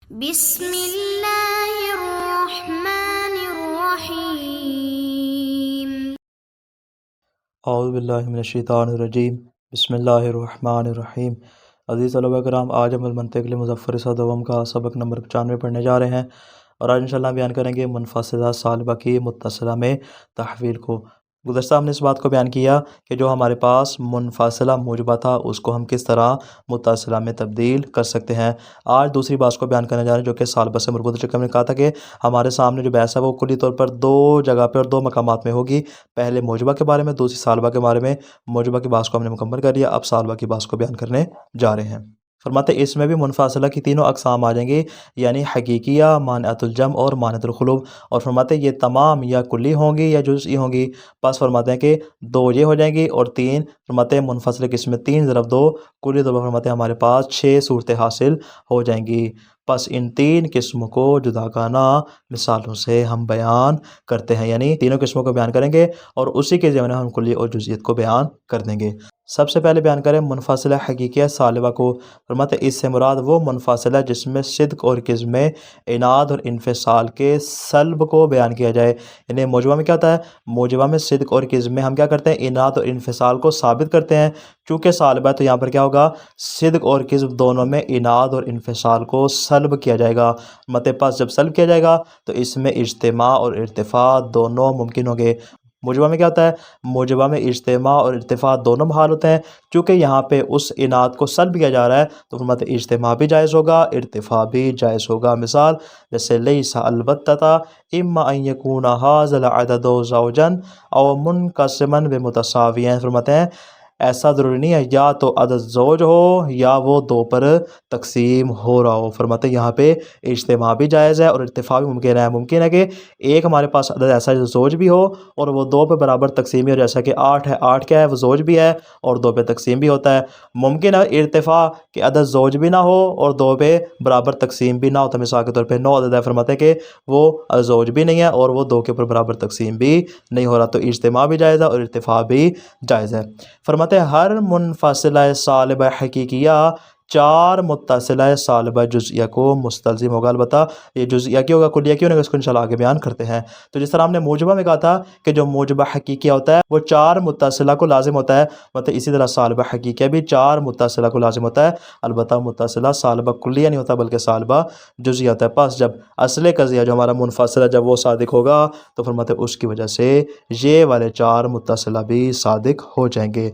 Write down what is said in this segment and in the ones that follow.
بسم اللہ الرحمن الرحیم۔ اعوذ باللہ من الشیطان الرجیم، بسم اللہ الرحمن الرحیم۔ عزیز طلبہ کرام، آج ہم المنطق لمظفر صدوم کا سبق نمبر 95 پڑھنے جا رہے ہیں، اور آج انشاءاللہ بیان کریں گے منفصلہ سالبہ کی متصلہ میں تحویل کو۔ گزشتہ ہم نے اس بات کو بیان کیا کہ جو ہمارے پاس منفصلہ موجبہ تھا اس کو ہم کس طرح متصلہ میں تبدیل کر سکتے ہیں۔ آج دوسری بات کو بیان کرنے جا رہے ہیں جو کہ سالبہ سے مربوط ہے۔ ہم نے کہا تھا کہ ہمارے سامنے جو بحث ہے وہ کلی طور پر دو جگہ پہ اور دو مقامات میں ہوگی، پہلے موجبہ کے بارے میں، دوسری سالبہ کے بارے میں۔ موجبہ کی بات کو ہم نے مکمل کر لیا، اب سالبہ کی بات کو بیان کرنے جا رہے ہیں۔ فرماتے ہیں اس میں بھی منفصلہ کی تینوں اقسام آ جائیں گی، یعنی حقیقیہ، مانعۃ الجمع اور مانعۃ الخلو، اور فرماتے ہیں یہ تمام یا کلی ہوں گی یا جزئی ہوں گی۔ پس فرماتے ہیں کہ دو یہ ہو جائیں گی اور تین فرماتے ہیں منفصل قسم 3 ضرب 2 کلی طور پر فرماتے ہیں ہمارے پاس 6 صورتیں حاصل ہو جائیں گی۔ پس ان 3 قسموں کو جداگانہ مثالوں سے ہم بیان کرتے ہیں، یعنی تینوں قسموں کو بیان کریں گے اور اسی کے ضمن میں ہم کلی اور جزئیت کو بیان کر دیں گے۔ سب سے پہلے بیان کریں منفصلہ حقیقیہ سالبہ کو۔ فرماتے ہیں اس سے مراد وہ منفصلہ جس میں صدق اور کذب میں اناد اور انفصال کے سلب کو بیان کیا جائے، یعنی موجبہ میں کیا ہوتا ہے، موجبہ میں صدق اور کذب میں ہم کیا کرتے ہیں، اناد اور انفصال کو ثابت کرتے ہیں۔ چونکہ سالبہ ہے تو یہاں پر کیا ہوگا، صدق اور کذب دونوں میں اناد اور انفصال کو سلب کیا جائے گا۔ پاس جب سلب کیا جائے گا تو اس میں اجتماع اور ارتفاع دونوں ممکن ہوں گے۔ موجبہ میں کیا ہوتا ہے، موجبہ میں اجتماع اور ارتفاع دونوں محال ہوتے ہیں، چونکہ یہاں پہ اس اناد کو سلب کیا جا رہا ہے تو فرماتے ہیں اجتماع بھی جائز ہوگا، ارتفاع بھی جائز ہوگا۔ مثال جیسے لیس البتۃ اما ان یکون ھذا العدد زوجا او منقسما بمتساویین۔ فرماتے ہیں ایسا ضروری نہیں ہے یا تو عدد زوج ہو یا وہ 2 پر تقسیم ہو رہا ہو۔ فرماتے ہیں یہاں پہ اجتماع بھی جائز ہے اور ارتفاع بھی ممکن ہے۔ ممکن ہے کہ ایک ہمارے پاس عدد ایسا جو زوج بھی ہو اور وہ 2 پہ برابر تقسیم ہی ہو، جیسا کہ 8 ہے، 8 کیا ہے، وہ زوج بھی ہے اور 2 پہ تقسیم بھی ہوتا ہے۔ ممکن ہے ارتفاع کہ عدد زوج بھی نہ ہو اور 2 پہ برابر تقسیم بھی نہ ہو، تو مثال کے طور پہ 9 عدد ہے، فرماتے ہیں کہ وہ زوج بھی نہیں ہے اور وہ 2 کے اوپر برابر تقسیم بھی نہیں ہو رہا، تو اجتماع بھی جائز ہے اور ارتفاع بھی جائز ہے۔ فرماتے ہیں ہر منفصلہ سالبہ حقیقیہ 4 متصلہ سالبہ جزئیہ کو مستلزم ہوگا۔ البتہ یہ جزئیہ کی ہوگا، کلیہ کی ہوگا، اس کو انشاءاللہ آگے بیان کرتے ہیں۔ تو جس طرح ہم نے موجبہ میں کہا تھا کہ جو موجبہ حقیقیہ ہوتا ہے وہ 4 متصلہ کو لازم ہوتا ہے، مطلب اسی طرح سالبہ حقیقیہ بھی 4 متصلہ کو لازم ہوتا ہے، البتہ متصلہ سالبہ کلیہ نہیں ہوتا بلکہ سالبہ جزئیہ ہوتا ہے۔ پس جب اصل قضیہ جو ہمارا منفصلہ جب وہ صادق ہوگا تو فرماتے ہیں اس کی وجہ سے یہ والے 4 متصلہ بھی صادق ہو جائیں گے۔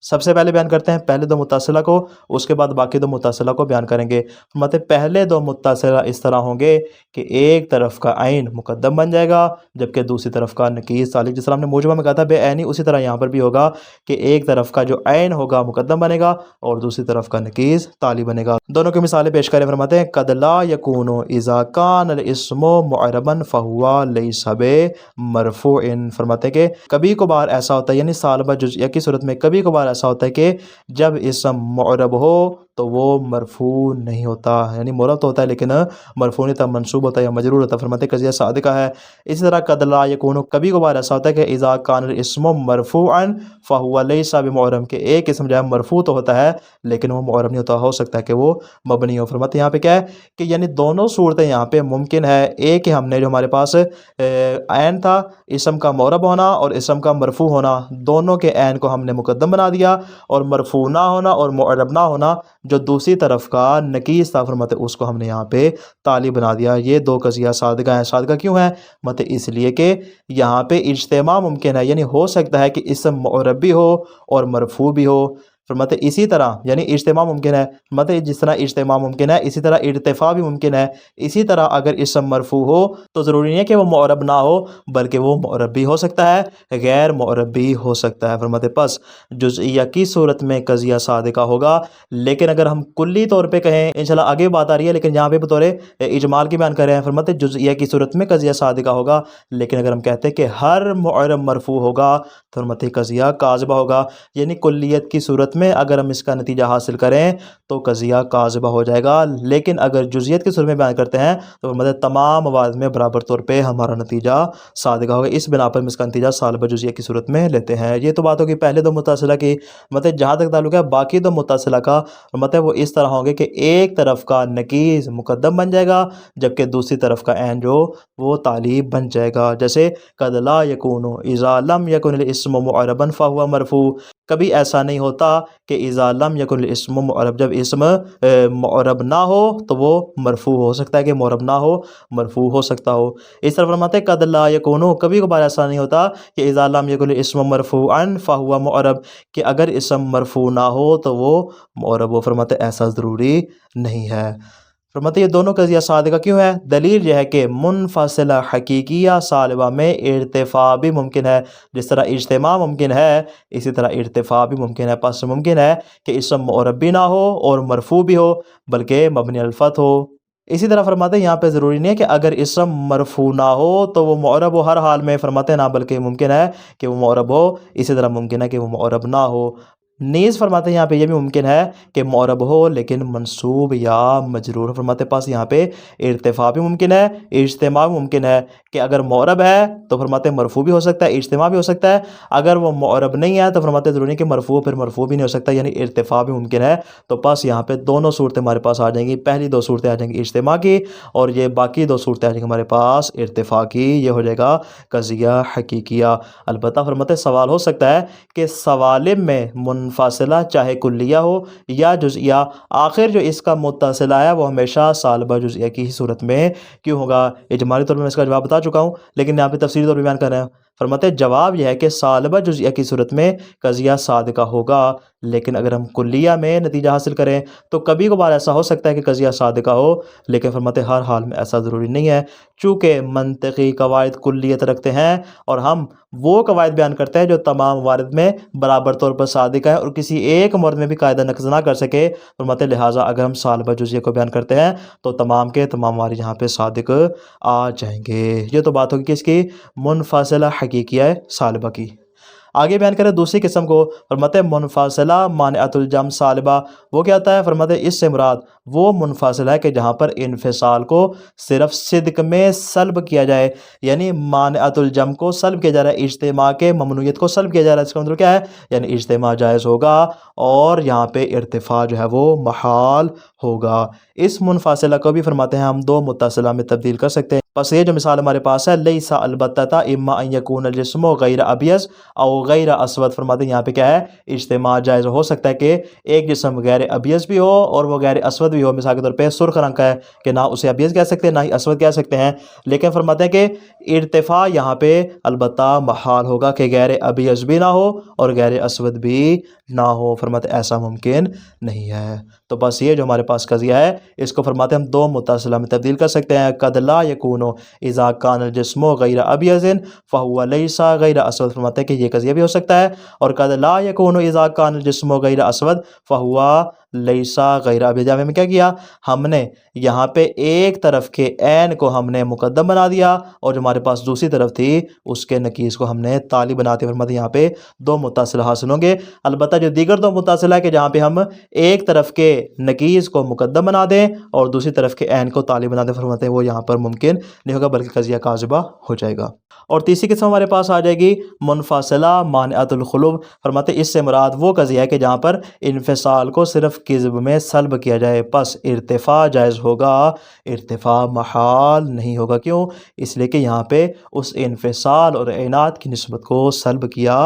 سب سے پہلے بیان کرتے ہیں پہلے 2 متصلہ کو، اس کے بعد باقی 2 متصلہ کو بیان کریں گے۔ فرماتے ہیں پہلے 2 متصلہ اس طرح ہوں گے کہ ایک طرف کا عین مقدم بن جائے گا جبکہ دوسری طرف کا نکیز تالی، جس طرح ہم نے موجبہ میں کہا تھا بے عینی، اسی طرح یہاں پر بھی ہوگا کہ ایک طرف کا جو عین ہوگا مقدم بنے گا اور دوسری طرف کا نکیز تالی بنے گا۔ دونوں کی مثالیں پیش کریں۔ فرماتے ہیں قد لا یکون اذا کان الاسم معربا فهو لیس بمرفوع۔ فرماتے ہیں کہ کبھی کبھار ایسا ہوتا ہے، یعنی سالبہ جزئیہ کی صورت میں کبھی کبھار ایسا ہوتا ہے کہ جب اسم معرب ہو تو وہ مرفوع نہیں ہوتا، یعنی معرب تو ہوتا ہے لیکن مرفوع نہیں ہوتا، منصوب ہوتا ہے یا مجرور ہوتا ہے۔ فرماتے ہیں قضیہ صادقہ ہے۔ اسی طرح قد لا یکون، کبھی کبھار ایسا ہوتا ہے کہ اذا کان الاسم مرفوعا فهو لیس بمعرب، کہ ایک اسم جو ہے مرفوع تو ہوتا ہے لیکن وہ معرب نہیں ہوتا، ہو سکتا ہے کہ وہ مبنی ہو۔ فرماتے ہیں یہاں پہ کیا ہے کہ یعنی دونوں صورتیں یہاں پہ ممکن ہے، ایک ہی ہم نے جو ہمارے پاس عین تھا اسم کا معرب ہونا اور اسم کا مرفوع ہونا، دونوں کے عین کو ہم نے مقدم بنا دیا، اور مرفوع نہ ہونا اور معرب نہ ہونا جو دوسری طرف کا نکیز تھا، فرماتے اس کو ہم نے یہاں پہ تالی بنا دیا۔ یہ 2 قضیہ صادقہ ہیں۔ صادقہ کیوں ہے؟ مطلب اس لیے کہ یہاں پہ اجتماع ممکن ہے، یعنی ہو سکتا ہے کہ اسم معرب بھی ہو اور مرفوع بھی ہو۔ فرماتے اسی طرح یعنی اجتماع ممکن ہے، مطلب جس طرح اجتماع ممکن ہے اسی طرح ارتفاع بھی ممکن ہے۔ اسی طرح اگر اسم مرفوع ہو تو ضروری نہیں ہے کہ وہ معرب نہ ہو بلکہ وہ معرب بھی ہو سکتا ہے، غیر معرب بھی ہو سکتا ہے۔ فرماتے پس جزئیہ کی صورت میں قضیہ صادقہ ہوگا، لیکن اگر ہم کلی طور پہ کہیں انشاءاللہ آگے بات آ رہی ہے لیکن یہاں پہ بطور اجمال کی بیان کر رہے ہیں۔ فرماتے جزئیہ کی صورت میں قضیہ صادقہ ہوگا، لیکن اگر ہم کہتے ہیں کہ ہر معرب مرفوع ہوگا تو فرماتے قضیہ کاذبہ ہوگا، یعنی کلیت کی صورت صورت میں اگر ہم اس کا نتیجہ حاصل کریں تو قضیہ کاذبہ ہو جائے گا، لیکن اگر جزئیت کی صورت میں بیان کرتے ہیں تو مطلب تمام موارد میں برابر طور پہ ہمارا نتیجہ صادقہ ہوگا، اس بنا پر ہم اس کا نتیجہ سالبہ جزئیہ کی صورت میں لیتے ہیں۔ یہ تو بات ہوگی پہلے دو متصلہ کی، مطلب جہاں تک تعلق ہے باقی دو متصلہ کا مطلب وہ اس طرح ہوں گے کہ ایک طرف کا نکیز مقدم بن جائے گا جبکہ دوسری طرف کا عین جو وہ تالی بن جائے گا، جیسے قد لا یکون اذا لم یکن الاسم معربا فهو مرفوع، کبھی ایسا نہیں ہوتا کہ اذا لم یکن الاسم معرب، جب اسم معرب نہ ہو تو وہ مرفوع ہو سکتا ہے، کہ معرب نہ ہو مرفوع ہو سکتا ہو۔ اس طرح فرماتے ہیں قد لا یکون، کبھی کبھار ایسا نہیں ہوتا کہ اذا لم یکن الاسم مرفوعا فهو معرب، کہ اگر اسم مرفوع نہ ہو تو وہ معرب ہو، فرماتے ہیں ایسا ضروری نہیں ہے۔ فرماتے یہ دونوں قضیہ صادقہ کیوں ہے؟ دلیل یہ ہے کہ منفصلہ حقیقیہ سالبہ میں ارتفاع بھی ممکن ہے، جس طرح اجتماع ممکن ہے اسی طرح ارتفاع بھی ممکن ہے، پس ممکن ہے کہ اسم معرب بھی نہ ہو اور مرفوع بھی ہو بلکہ مبنی الفتح ہو۔ اسی طرح فرماتے ہیں یہاں پہ ضروری نہیں ہے کہ اگر اسم مرفوع نہ ہو تو وہ معرب ہو ہر حال میں، فرماتے ہیں نہ، بلکہ ممکن ہے کہ وہ معرب ہو، اسی طرح ممکن ہے کہ وہ معرب نہ ہو۔ نیز فرماتے ہیں یہاں پہ یہ بھی ممکن ہے کہ معرب ہو لیکن منصوب یا مجرور، فرماتے ہیں پاس یہاں پہ ارتفاع بھی ممکن ہے، اجتماع بھی ممکن ہے، کہ اگر معرب ہے تو فرماتے ہیں مرفوع بھی ہو سکتا ہے، اجتماع بھی ہو سکتا ہے، اگر وہ معرب نہیں ہے تو فرماتے ہیں ضروری نہیں کہ مرفوع پھر مرفوع بھی نہیں ہو سکتا، یعنی ارتفاع بھی ممکن ہے۔ تو پاس یہاں پہ دونوں صورتیں ہمارے پاس آ جائیں گی، پہلی دو صورتیں آ جائیں گی اجتماع کی اور یہ باقی دو صورتیں آ جائیں گی ہمارے پاس ارتفاع کی، یہ ہو جائے گا قضیہ حقیقیہ۔ البتہ فرماتے ہیں سوال ہو سکتا ہے کہ سوالب میں منفصلہ چاہے کلیہ ہو یا جزئیہ، آخر جو اس کا متصلہ ہے وہ ہمیشہ سالبہ جزئیہ کی ہی صورت میں کیوں ہوگا؟ اجمالی طور پر میں اس کا جواب بتا چکا ہوں لیکن یہاں پہ تفصیلی طور پہ بیان کر رہے ہیں۔ فرماتے ہیں جواب یہ ہے کہ سالبہ جزئیہ کی صورت میں قضیہ صادقہ ہوگا، لیکن اگر ہم کلیہ میں نتیجہ حاصل کریں تو کبھی کبھار ایسا ہو سکتا ہے کہ قضیہ صادقہ ہو، لیکن فرماتے ہیں ہر حال میں ایسا ضروری نہیں ہے، چونکہ منطقی قواعد کلیت رکھتے ہیں اور ہم وہ قواعد بیان کرتے ہیں جو تمام موارد میں برابر طور پر صادقہ ہے اور کسی ایک مورد میں بھی قاعدہ نقض نہ کر سکے، فرماتے ہیں لہٰذا اگر ہم سالبہ جزئیہ کو بیان کرتے ہیں تو تمام کے تمام موارد یہاں پہ صادق آ جائیں گے۔ یہ تو بات ہوگی کس کی؟ منفصلہ حقیقیہ سالبہ کی۔ آگے بیان کریں دوسری قسم کو، فرماتے ہیں منفصلہ مانعۃ الجمع سالبہ، وہ کیا ہوتا ہے؟ فرماتے ہیں اس سے مراد وہ منفصل ہے کہ جہاں پر انفصال کو صرف صدق میں سلب کیا جائے، یعنی مانعۃ الجمع کو سلب کیا جا رہا ہے، اجتماع کے ممنوعیت کو سلب کیا جا رہا ہے، اس کا مطلب کیا ہے؟ یعنی اجتماع جائز ہوگا اور یہاں پہ ارتفاع جو ہے وہ محال ہوگا۔ اس منفصلہ کو بھی فرماتے ہیں ہم دو متصلہ میں تبدیل کر سکتے ہیں، بس یہ جو مثال ہمارے پاس ہے لیس البتہ اما ان یکون الجسم غیر ابیض او غیر اسود، فرماتے ہیں یہاں پہ کیا ہے؟ اجتماع جائز ہو سکتا ہے کہ ایک جسم غیر ابیض بھی ہو اور وہ غیر اسود بھی ہو، مثال کے طور پہ سرخ رنگ کا ہے کہ نہ اسے ابیض کہہ سکتے ہیں نہ ہی اسود کہہ سکتے ہیں، لیکن فرماتے ہیں کہ ارتفاع یہاں پہ البتہ محال ہوگا کہ غیر ابیض بھی نہ ہو اور غیر اسود بھی نہ ہو، فرماتے ہیں ایسا ممکن نہیں ہے۔ تو بس یہ جو ہمارے پاس قضیہ ہے اس کو فرماتے ہیں ہم دو متصلہ میں تبدیل کر سکتے ہیں، قد لا یکون اذا کان الجسم غیر ابیض فهو لیس غیر اسود، فرماتے ہیں کہ یہ قضیہ بھی ہو سکتا ہے، اور قد لا یکون اذا کان الجسم غیر اسود فهو لیس غیر ابیض، ہم نے کیا کیا؟ ہم نے یہاں پہ ایک طرف کے عین کو ہم نے مقدم بنا دیا اور جو ہمارے پاس دوسری طرف تھی اس کے نکیز کو ہم نے تالی بنا دیا، فرماتے ہیں یہاں پہ دو متصل حاصل ہوں گے۔ البتہ جو دیگر دو متصل ہے کہ جہاں پہ ہم ایک طرف کے نکیز کو مقدم بنا دیں اور دوسری طرف کے عین کو تالی بنا دیں، فرماتے ہیں وہ یہاں پر ممکن نہیں ہوگا بلکہ قضیہ کاذبہ ہو جائے گا۔ اور تیسری قسم ہمارے پاس آ جائے گی منفصلہ مانعۃ الخلو، فرماتے ہیں اس سے مراد وہ قضیہ ہے کہ جہاں پر انفصال کو صرف کذب میں سلب کیا جائے، پس ارتفاع جائز ہوگا، ارتفاع محال نہیں ہوگا، کیوں؟ اس لیے کہ یہاں پہ اس انفصال اور اعنات کی نسبت کو سلب کیا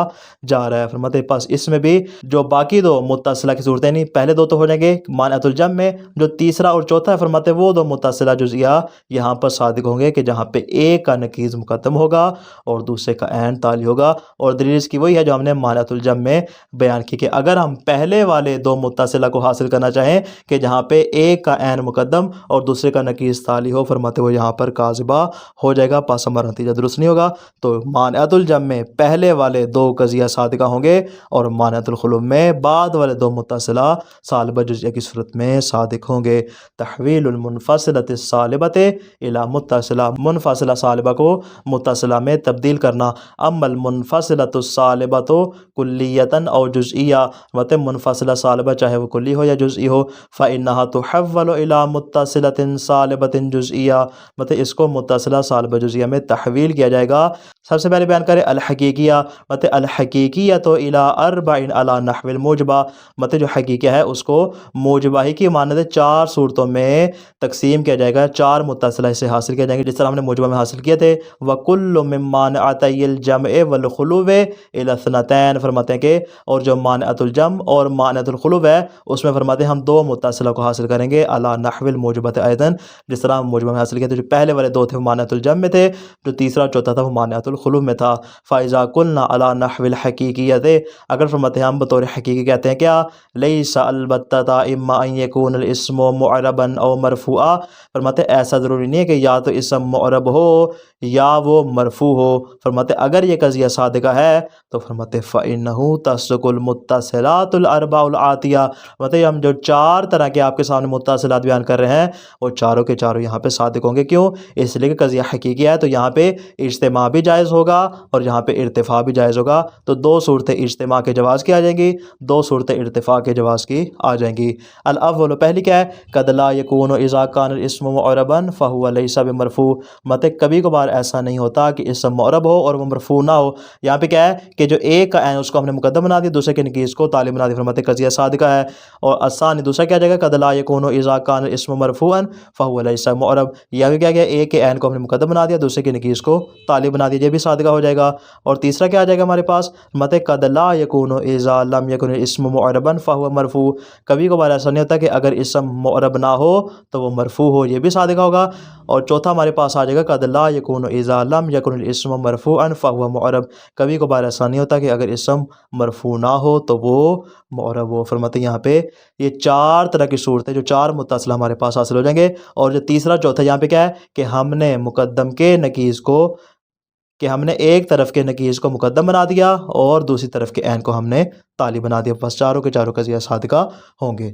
جا رہا ہے، فرماتے ہیں پس اس میں بھی جو باقی دو متصلہ کی صورتیں نہیں، پہلے دو تو ہو جائیں گے مانعۃ الجمع میں، جو تیسرا اور چوتھا ہے فرماتے ہیں وہ دو متصلہ جزئیہ یہاں پر صادق ہوں گے کہ جہاں پہ ایک کا نکیز مقدم ہوگا اور دوسرے کا عین تالی ہوگا، اور دلیل اس کی وہی ہے جو ہم نے مانعۃ الجمع میں بیان کی کہ اگر ہم پہلے والے دو متصلہ کو حاصل کرنا چاہیں کہ جہاں پہ ایک کا عین مقدم اور دوسرے کا نکیس تالی ہو، فرماتے وہ یہاں پر کاذبہ ہو جائے گا، پس ہمارا نتیجہ درست نہیں ہوگا۔ تو مانعۃ الجمع میں پہلے والے دو قضیہ صادقہ ہوں گے اور مانعۃ الخلو میں بعد والے دو متصلہ سالبہ جزئیہ کی صورت میں صادق ہوں گے۔ تحویل المنفصلۃ السالبۃ الی متصلہ، منفصلہ سالبہ کو متصلہ میں تبدیل کرنا۔ اما المنفصلۃ السالبۃ کلیۃ او جزئیہ، مطلب منفصلہ سالبہ چاہے وہ کلی ہو یا جزئی ہو، فإنها تحول الی متصلۃ صالبۃ جزئیہ، مطلب اس کو متصلہ سالبہ جزئیہ میں تحویل کیا جائے گا۔ سب سے پہلے بیان کریں الحقیقیہ، مطلب الحقیقیۃ الی اربع علی نحو الموجبہ، مطلب جو حقیقیہ ہے اس کو موجبہ ہی کی مانند 4 صورتوں میں تقسیم کیا جائے گا، 4 متصلہ اسے حاصل کیا جائیں گے جس طرح ہم نے موجبہ میں حاصل کیے تھے۔ وَكُلُّ مِن مَّانِعَتَيِ الْجَمْعِ وَالْخُلُوِّ إِلَى اثْنَتَيْنِ، فرماتے ہیں کہ اور جو مانعۃ الجمع اور مانعۃ الخلو ہے اس میں فرماتے ہیں ہم 2 متصلہ کو حاصل کریں گے، علی نحو الموجبۃ ایضاً، جس طرح ہم موجبہ میں حاصل کیے تھے۔ جو پہلے والے 2 تھے وہ مانعۃ الجمع میں تھے، جو تیسرا اور چوتھا تھا وہ مانعۃ الخلو میں تھا۔ فَإِذَا قُلْنَا عَلَى نَحْوِ الْحَقِيقِيَّةِ، اگر فرماتے ہیں ہم بطور حقیقی کہتے ہیں کیا، لَيْسَ الْبَتَّةَ إِمَّا أَن يَكُونَ الْاسْمُ مُعْرَبًا أَوْ مَرْفُوعًا، فرماتے ہیں ایسا ضروری نہیں ہے کہ یا تو اسم معرب ہو یا وہ مرفوع ہو۔ فرماتے ہیں اگر یہ قضیہ صادقہ ہے تو فرماتے ہیں فَإِنَّهُ تَصْدُقُ الْمُتَّصِلَاتُ الْأَرْبَعُ الْآتِيَةُ، مطلب ہم جو 4 طرح کے آپ کے سامنے متصلات بیان کر رہے ہیں وہ چاروں کے چاروں یہاں پہ صادق ہوں گے۔ کیوں؟ اس لیے کہ قضیہ حقیقی ہے تو یہاں پہ اجتماع بھی جائز ہوگا اور یہاں پہ ارتفاع بھی جائز ہوگا، تو 2 صورتیں اجتماع کے جواز کی آ جائیں گی، 2 صورتیں ارتفاع کے جواز کی آ جائیں گی۔ الاول، پہلی کیا ہے، قد لا یکون اذا کان الاسم معربا فهو لیس بمرفوع، مطلب کبھی کبھار ایسا نہیں ہوتا کہ اسم معرب ہو اور وہ مرفوع نہ ہو۔ یہاں پہ کیا ہے کہ جو ایک کا عین اس کو ہم نے مقدم بنا دیا، دوسرے کے نکیس کو تالی بنا دیا، فرماتے قضیہ صادقہ ہے۔ اور الثانی، دوسرا کیا جائے گا، قد لا یکون اذا کان الاسم مرفوعا فهو لیس معرب، یہاں پہ کیا گیا، ایک کے عین کو ہم نے مقدم بنا دیا، دوسرے کے نکیس کو تالی بنا دیا، یہ بھی صادقہ ہو جائے گا۔ اور تیسرا کیا آ جائے گا ہمارے پاس، مطلب قد لا یکون اذا لم یکن الاسم معربا فهو مرفوع، کبھی کبھار ایسا نہیں ہوتا کہ اگر اسم معرب نہ ہو تو وہ مرفوع ہو، یہ بھی صادقہ ہوگا۔ اور چوتھا ہمارے پاس آ جائے گا قد لا یکون اذا لم یکن الاسم مرفوعا فهو معرب، کبھی کبھار ایسا نہیں ہوتا کہ اگر اسم مرفوع نہ ہو تو وہ معرب ہو۔ فرماتے ہیں یہاں پہ یہ 4 طرح کی صورتیں جو 4 متصل ہمارے پاس حاصل ہو جائیں گے۔ اور جو تیسرا چوتھا یہاں پہ کیا ہے کہ ہم نے مقدم کے نکیس کو، کہ ہم نے ایک طرف کے نکیس کو مقدم بنا دیا اور دوسری طرف کے عین کو ہم نے تالی بنا دیا، بس چاروں کے چاروں قضیہ صادقہ ہوں گے۔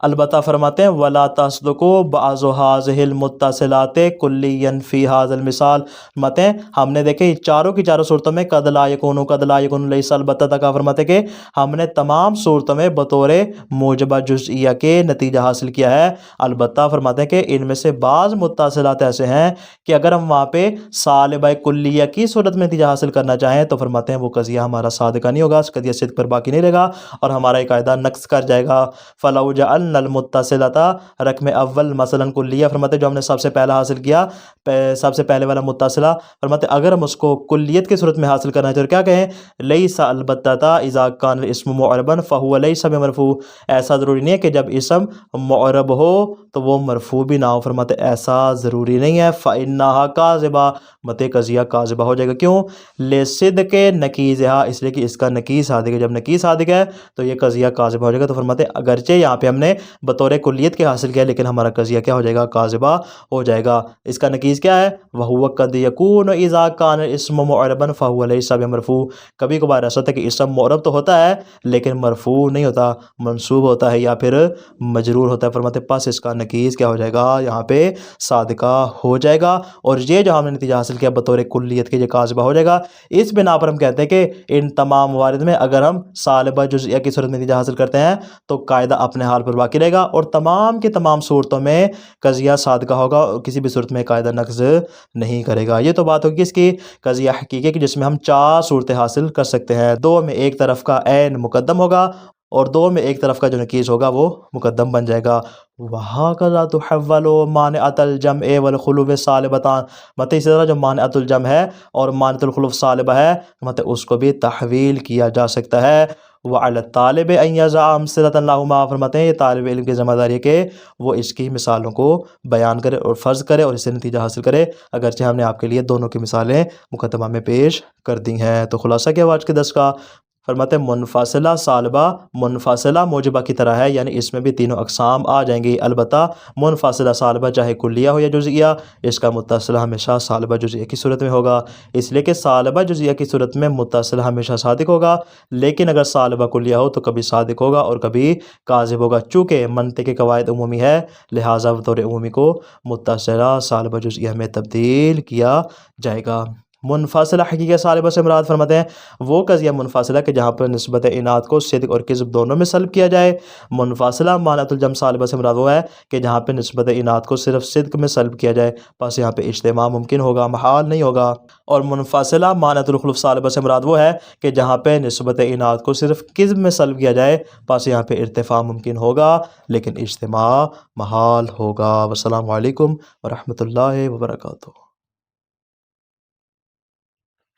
البتہ فرماتے ہیں ولا تصدق بعض هذه المتصلات کلیا فی هذا المثال، فرماتے ہیں ہم نے دیکھے چاروں کی چاروں صورتوں میں قد لا یکون لیس البتہ کا، فرماتے کہ ہم نے تمام صورتوں میں بطور موجبہ جزئیہ کے نتیجہ حاصل کیا ہے۔ البتہ فرماتے ہیں کہ ان میں سے بعض متصلات ایسے ہیں کہ اگر ہم وہاں پہ سالبہ کلیہ کی صورت میں نتیجہ حاصل کرنا چاہیں تو فرماتے ہیں وہ قضیہ ہمارا صادقہ نہیں ہوگا، اس قضیہ صدق پر باقی نہیں رہے گا اور ہمارا یہ قاعدہ نقص کر جائے گا۔ فلو جعلنا المتصلۃ رقم اول مثلا کلیہ، فرماتے جو ہم نے سب سے پہلا حاصل کیا، سب سے پہلے والا متصلہ، فرماتے اگر ہم اس کو کلیت کی صورت میں حاصل کرنا چاہیں تو کیا کہیں، لیس البتہ اذا کان الاسم معربا فهو لیس بمرفوع، ایسا ضروری نہیں ہے کہ جب اسم معرب ہو تو وہ مرفوع بھی نہ ہو، فرماتے ایسا ضروری نہیں ہے۔ فإنها کاذبہ، مطلب قضیہ کاذبہ ہو جائے گا، کیوں، لصدق نکیزہا، اس لیے کہ اس کا نکیز صادق ہے، جب نکیز صادق ہے تو یہ قضیہ کاذبہ ہو جائے گا۔ تو فرماتے اگرچہ یہاں پہ ہم نے بطور کلیت کے حاصل کیا لیکن ہمارا قضیہ کیا ہو جائے گا، کاذبہ ہو جائے گا۔ اس کا نکیز کیا ہے، وَهُوَ قَدْ يَكُونُ إِذَا كَانَ الْاسْمُ مُعْرَبًا فَهُوَ لَيْسَ بِمَرْفُوع، کبھی کبھار ایسا ہوتا ہے کہ اسم معرب تو ہوتا ہے لیکن مرفوع نہیں ہوتا، منصوب ہوتا ہے یا پھر مجرور ہوتا ہے، فرماتے پس اس کا نکیز کیا ہو جائے گا، یہاں پہ صادقہ ہو جائے گا۔ اور یہ جو ہم نے نتیجہ حاصل کیا بطور کلیت کے، یہ کاذبہ ہو جائے گا۔ اس بنا پر ہم کہتے ہیں کہ ان تمام موارد میں اگر ہم سالبہ جزئیہ کی صورت میں نتیجہ حاصل کرتے ہیں تو قاعدہ اپنے حال پر باقی رہے گا اور تمام کے تمام صورتوں میں قضیہ صادقہ ہوگا اور کسی بھی صورت میں قاعدہ نقض نہیں کرے گا۔ یہ تو بات ہوگی اس کی قضیہ حقیقی کی جس میں ہم 4 صورتیں حاصل کر سکتے ہیں، 2 میں ایک طرف کا عین مقدم ہوگا اور 2 میں ایک طرف کا جو نکیس ہوگا وہ مقدم بن جائے گا۔ وَهَكَذَا تُحَوَّلُ مَانِعَةَ الْجَمْعِ وَالْخُلُوِّ صَالِبَتَانِ، مطلب اسی طرح جو مانعۃ الجمع ہے اور مانعۃ الخلو صالبہ ہے، مطلب اس کو بھی تحویل کیا جا سکتا ہے۔ وَعَلَى الطَّالِبِ أَن يَضَعَ أَمْثِلَةً لَهُمَا، فرماتے ہیں یہ طالب علم کی ذمہ داری ہے کہ وہ اس کی مثالوں کو بیان کرے اور فرض کرے اور اس سے نتیجہ حاصل کرے، اگرچہ ہم نے آپ کے لیے دونوں کی مثالیں مقدمہ میں پیش کر دی ہیں۔ تو خلاصہ کیا آج کے درس کا، فرماتے ہیں منفصلہ سالبہ منفصلہ موجبہ کی طرح ہے، یعنی اس میں بھی تینوں اقسام آ جائیں گی۔ البتہ منفصلہ سالبہ چاہے کلیہ ہو یا جزئیہ، اس کا متصلہ ہمیشہ سالبہ جزئیہ کی صورت میں ہوگا، اس لیے کہ سالبہ جزئیہ کی صورت میں متصلہ ہمیشہ صادق ہوگا، لیکن اگر سالبہ کلیہ ہو تو کبھی صادق ہوگا اور کبھی کاذب ہوگا۔ چونکہ منطق کے قواعد عمومی ہے، لہٰذا بطور عمومی کو متصلہ سالبہ جزئیہ میں تبدیل کیا جائے گا۔ منفصلہ حقیقیہ سالبہ سے مراد فرماتے ہیں وہ قضیہ منفصلہ کہ جہاں پر نسبت انعت کو صدق اور کذب دونوں میں سلب کیا جائے۔ منفصلہ مانعۃ الجمع سالبہ سے مراد وہ ہے کہ جہاں پہ نسبت انعت کو صرف صدق میں سلب کیا جائے، بس یہاں پہ اجتماع ممکن ہوگا، محال نہیں ہوگا۔ اور منفصلہ مانعۃ الخلف سالبہ سے مراد وہ ہے کہ جہاں پہ نسبت انعت کو صرف کذب میں سلب کیا جائے، بس یہاں پہ ارتفاع ممکن ہوگا لیکن اجتماع محال ہوگا۔ والسلام علیکم ورحمۃ اللہ وبرکاتہ۔